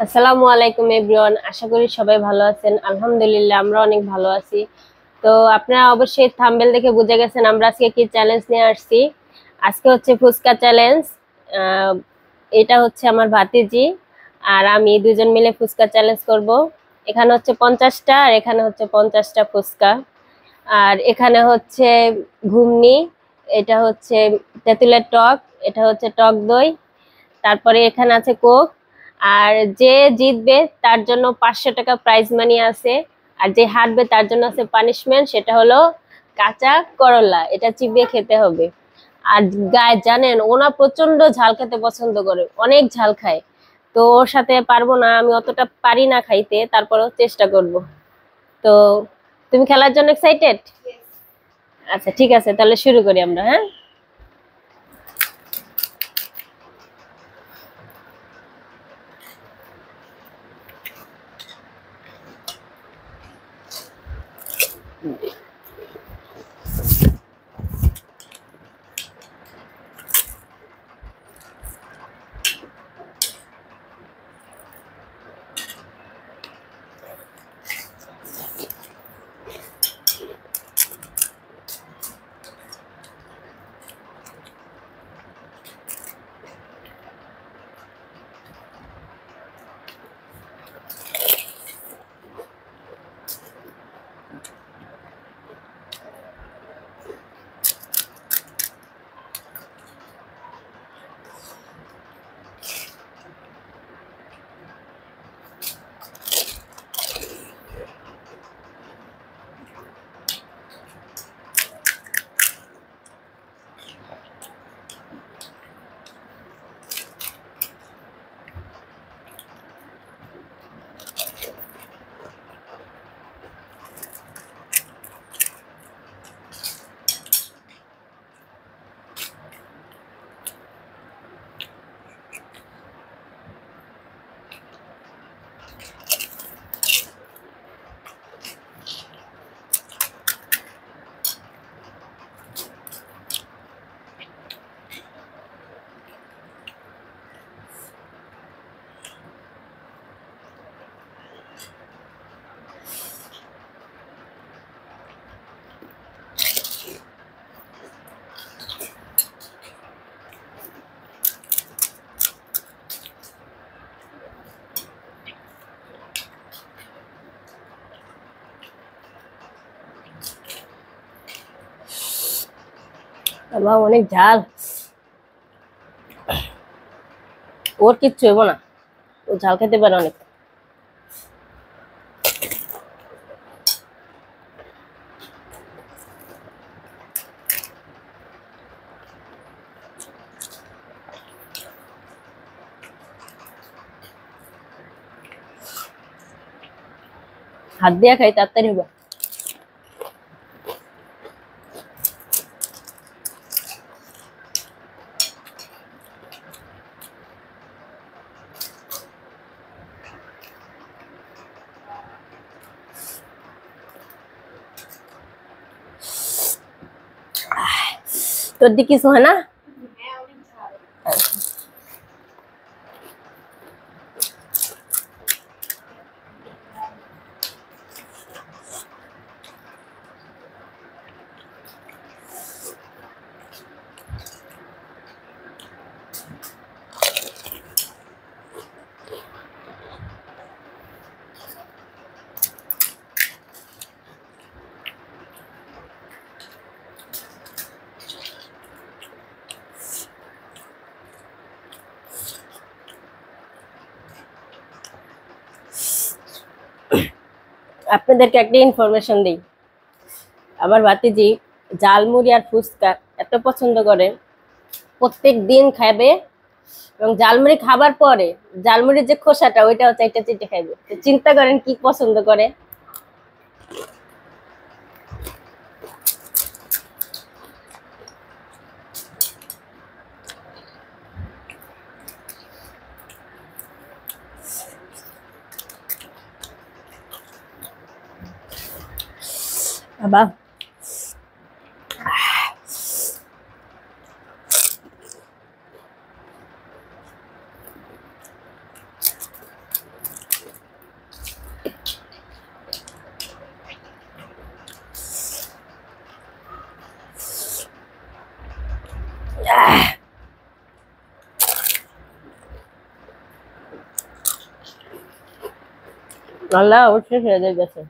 আসসালামু আলাইকুম এভরিওয়ান, আশা করি সবাই ভালো আছেন। আলহামদুলিল্লাহ আমরা অনেক ভালো আছি। তো আপনারা অবশ্যই থাম্বনেল দেখে বুঝে গেছেন আমরা আজকে কি চ্যালেঞ্জ নিয়ে আসছি। আজকে হচ্ছে ফুচকা চ্যালেঞ্জ। এটা হচ্ছে আমার ভাতিজি আর আমি দুজন মিলে ফুচকা চ্যালেঞ্জ করব। এখানে হচ্ছে 50টা আর এখানে হচ্ছে 50টা ফুচকা। আর এখানে হচ্ছে ঘুগনি, এটা হচ্ছে তেঁতুলের টক, এটা হচ্ছে টক দই, তারপরে এখানে আছে কোক। আর যে জিতবে তার জন্য 500 টাকা প্রাইজ মানি আছে। আর যে হারবে তার জন্য আছে পানিশমেন্ট, সেটা হলো কাঁচা করলা, এটা চিবিয়ে খেতে হবে। আর গায়ে জানেন ওনা প্রচন্ড ঝাল খেতে পছন্দ করে, অনেক ঝাল খায়। তো ওর সাথে পারবো না, আমি অতটা পারি না খাইতে, তারপরেও চেষ্টা করব। তো তুমি খেলার জন্য এক্সাইটেড? আচ্ছা ঠিক আছে, তাহলে শুরু করি আমরা, হ্যাঁ। বাবা অনেক ঝাল, ওর কিচ্ছু হইব না, ও ঝাল খেতে পারে অনেক। হাত দিয়া খাই তাড়াতাড়ি হইব। তোর দিকে কিছু হয় না? আপনাদেরকে একটা ইনফরমেশন দিই, আমার ভাতিজি ঝালমুড়ি আর ফুচকা এত পছন্দ করে, প্রত্যেক দিন খাবে। এবং ঝালমুড়ি খাবার পরে ঝালমুড়ির যে খোসাটা ওইটাও চাইটা চিটে খাইবে। তো চিন্তা করেন কি পছন্দ করে। বাবা আল্লাহ অবশ্যই ছেড়ে দিয়ে গেছে।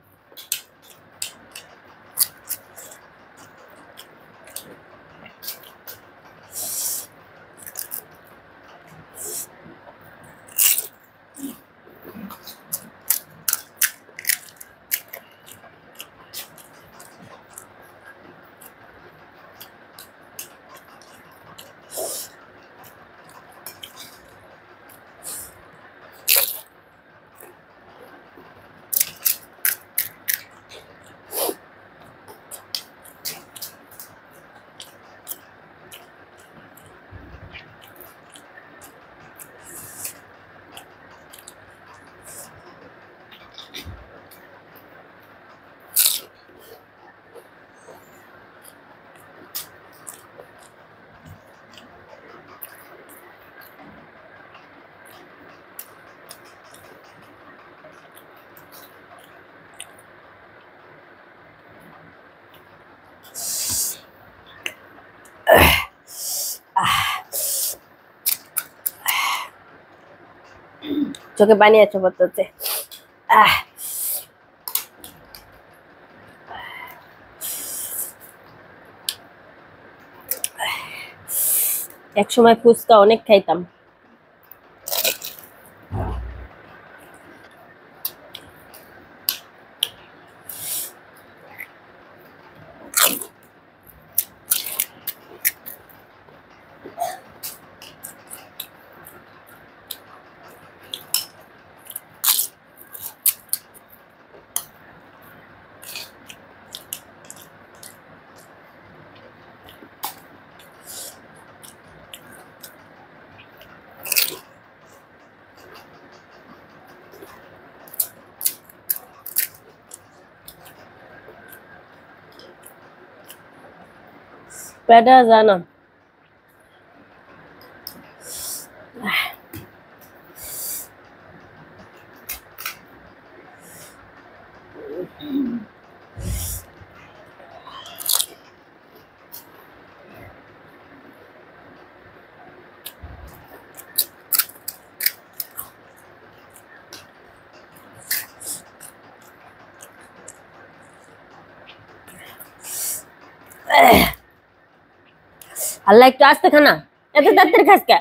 চোখে পানি আছে পড়তেছে। এক সময় ফুচকা অনেক খাইতাম। পেটে যায় না। আল্লাহ একটু আস্তে খানা, এত তাড়াতাড়ি খাস কে?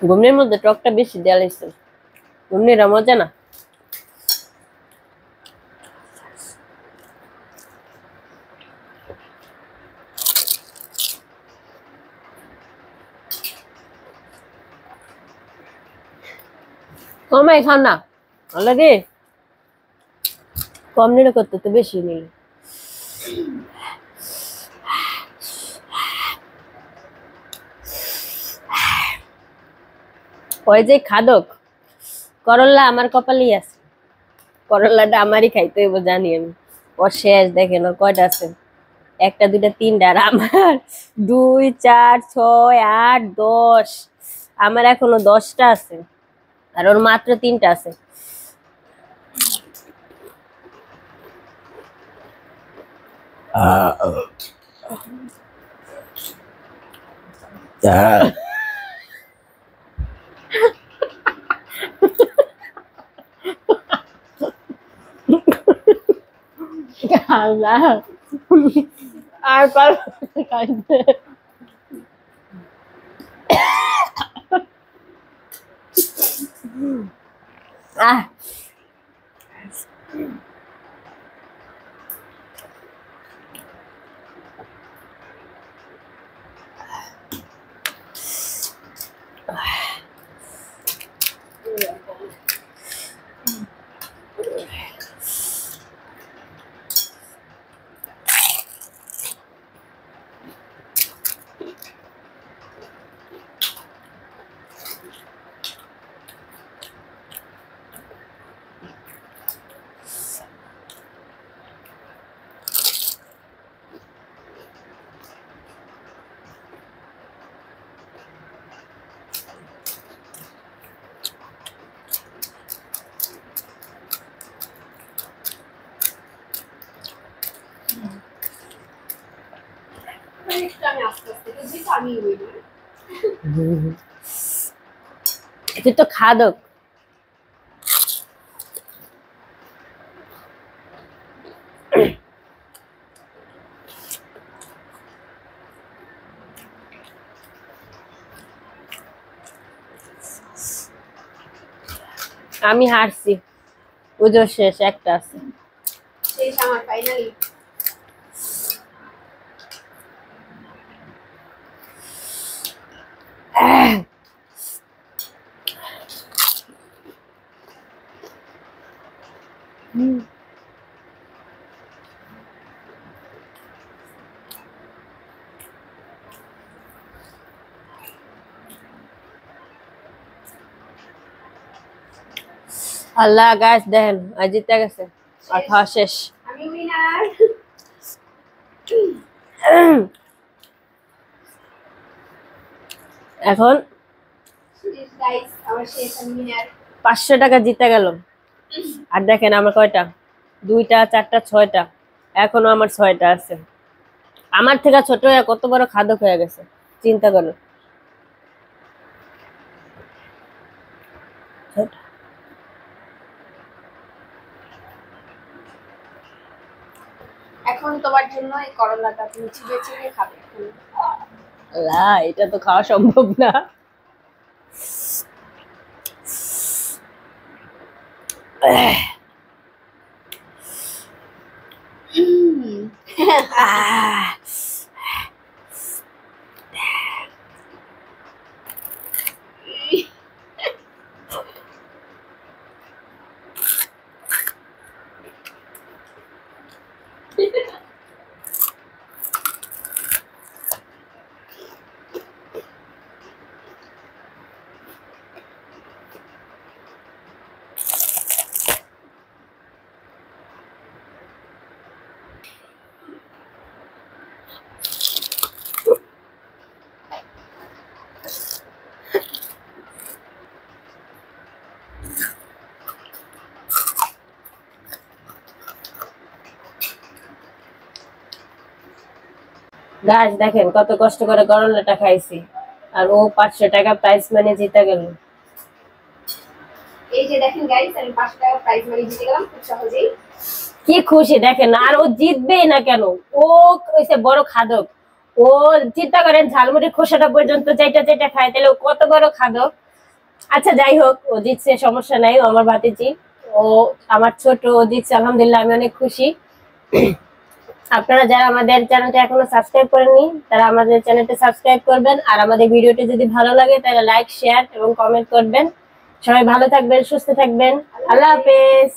ঘুমনির মধ্যে টকটা বেশি দেওয়া লাগছে। ঘুমনিরা মজা না। কমাই খাও না, অলরেডি কম নিলে করতে তো বেশি নিলে। ওই যে খাদক করল্লা আমার কপালেই আছে। করল্লাটা আমারই খাইতে হইব জানি আমি। ওর শেষ দেখেন ওর কয়টা আছে, একটা দুইটা তিনটা, আর আমার 2 4 6 8 10। আমার এখনো 10টা আছে, আর ওর মাত্র 3টা আছে। আল্লাহ আর পারবো না খাইতে। আহ তুই তো খাদক। আমি হারছি, পুজো শেষ, একটা আছে। শেষ আমার ফাইনালি। আল্লাহ গাছ দেখেন আজ জিতে গেছে, আর খাওয়া শেষ। আমি উইনার। এখন গাইস আমার শেষ, আমি উইনার। 500 টাকা জিতে গেল। আর দেখেন আমার কয়টা, 2টা 4টা 6টা, এখনো আমার 6টা আছে। আমার থেকে ছোট হয়ে কত বড় খাদক হয়ে গেছে, চিন্তা করো। এখন তোমার জন্য এই করলাটা তুমি চিবিয়ে চিবিয়ে খাবে। আল্লাহ, এটা তো খাওয়া সম্ভব না। গাছ দেখেন কত কষ্ট করে করলাটা খাইছি, আর ও 500 টাকা প্রাইস মানে জিতে গেল। এই যে দেখেন গাইস, আমি 500 টাকা প্রাইজ মানি জিতে গেলাম খুব সহজেই। কি খুশি দেখেন, আর ও জিতবেই না কেন, ও কইছে বড় খাদক। ও চিন্তা করেন ঝালমুড়ির খোসাটা পর্যন্ত যেটা যেটা খায়, তাহলে ও কত বড় খাদক। আচ্ছা যাই হোক, ও জিতছে, সমস্যা নাই, ও আমার ভাতিজি, ও আমার ছোট, ও জিতছে, আলহামদুলিল্লাহ আমি অনেক খুশি। আপনারা যারা আমাদের চ্যানেলটা এখনো সাবস্ক্রাইব করেননি, তারা আমাদের চ্যানেলটা সাবস্ক্রাইব করবেন, আর আমাদের ভিডিওটি যদি ভালো লাগে তাহলে লাইক, শেয়ার এবং কমেন্ট করবেন। সবাই ভালো থাকবেন, সুস্থ থাকবেন, আল্লাহ হাফেজ।